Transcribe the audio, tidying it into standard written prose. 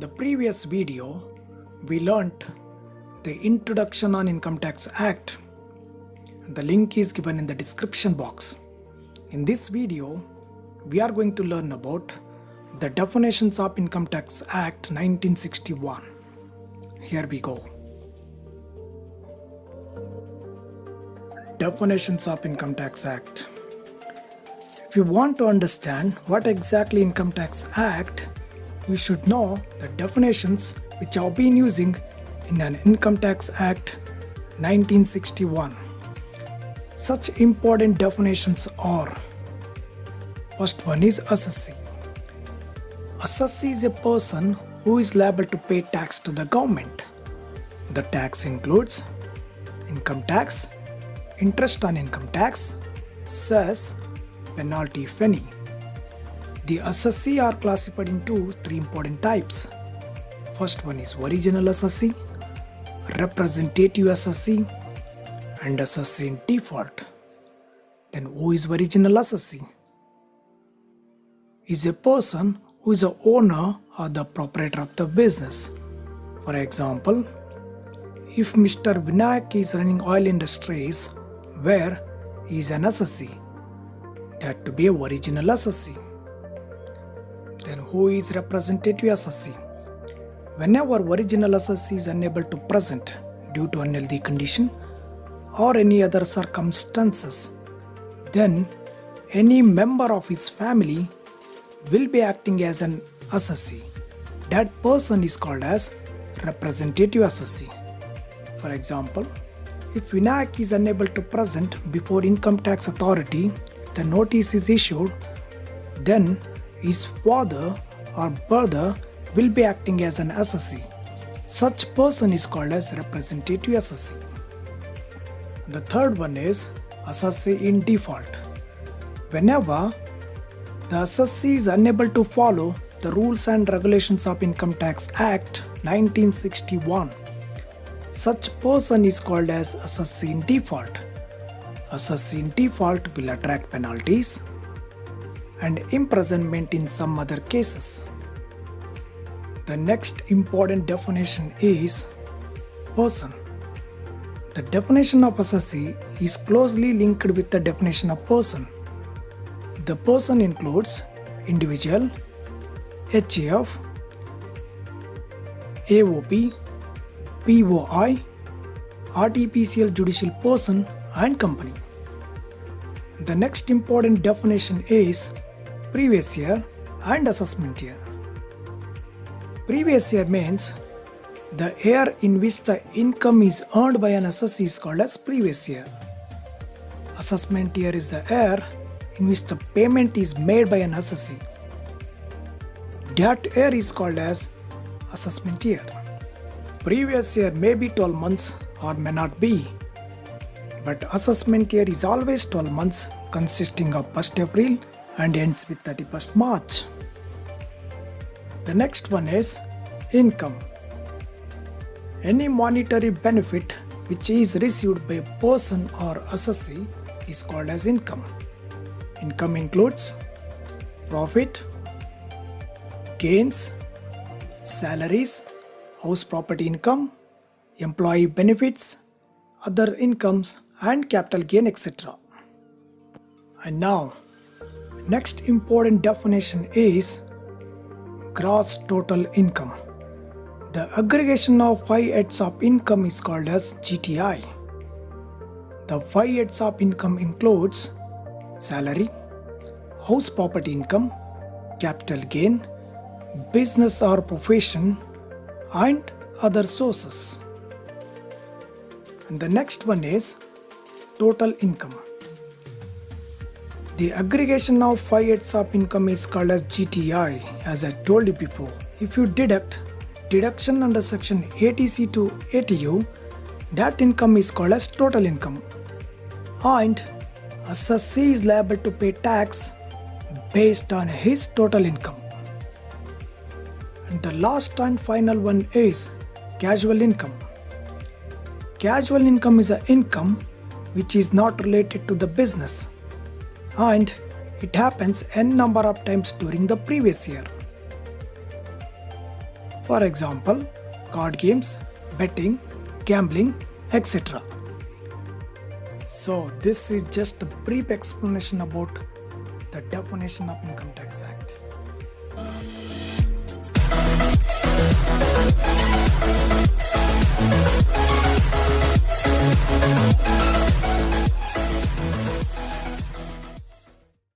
the previous video, we learnt the Introduction on Income Tax Act. The link is given in the description box. In this video, we are going to learn about the definitions of Income Tax Act 1961. Here we go. Definitions of Income Tax Act. If you want to understand what exactly Income Tax Act, you should know the definitions which have been using in an Income Tax Act 1961. Such important definitions are: first one is assessee. Assessee is a person who is liable to pay tax to the government. The tax includes income tax, interest on income tax, cess, penalty if any. The assessee are classified into three important types. First one is original assessee, representative assessee, and assessee in default. Then who is original assessee? Is a person who is the owner or the proprietor of the business. For example, if Mr. Vinayak is running oil industries where he is an assessee, that to be a original assessee. Then who is representative assessee? Whenever original assessee is unable to present due to unhealthy condition or any other circumstances, then any member of his family will be acting as an assessee. That person is called as representative assessee. For example, if Vinayak is unable to present before income tax authority, the notice is issued, then his father or brother will be acting as an assessee. Such person is called as representative assessee. The third one is assessee in default. Whenever the assessee is unable to follow the rules and regulations of Income Tax Act 1961, such person is called as assessee in default. Assessee in default will attract penalties and imprisonment in some other cases. The next important definition is person. The definition of assessee is closely linked with the definition of person. The person includes individual, HAF, AOP, POI, RTPCL judicial person and company. The next important definition is previous year and assessment year. Previous year means the year in which the income is earned by an assessee is called as previous year. Assessment year is the year in which the payment is made by an assessee. That year is called as assessment year. Previous year may be 12 months or may not be, but assessment year is always 12 months consisting of 1st April and ends with 31st March. The next one is income. Any monetary benefit which is received by a person or assessee is called as income. Income includes profit, gains, salaries, house property income, employee benefits, other incomes and capital gain, etc. And now, next important definition is gross total income. The aggregation of 5 heads of income is called as GTI. The 5 heads of income includes salary, house property income, capital gain, business or profession, and other sources. And the next one is total income. The aggregation of 5 heads of income is called as GTI, as I told you before. If you deduction under section 80C to 80U, that income is called as total income. And assessee is liable to pay tax based on his total income. And the last and final one is casual income. Casual income is an income which is not related to the business, and it happens n number of times during the previous year. For example, card games, betting, gambling, etc. So, this is just a brief explanation about the definition of Income Tax Act.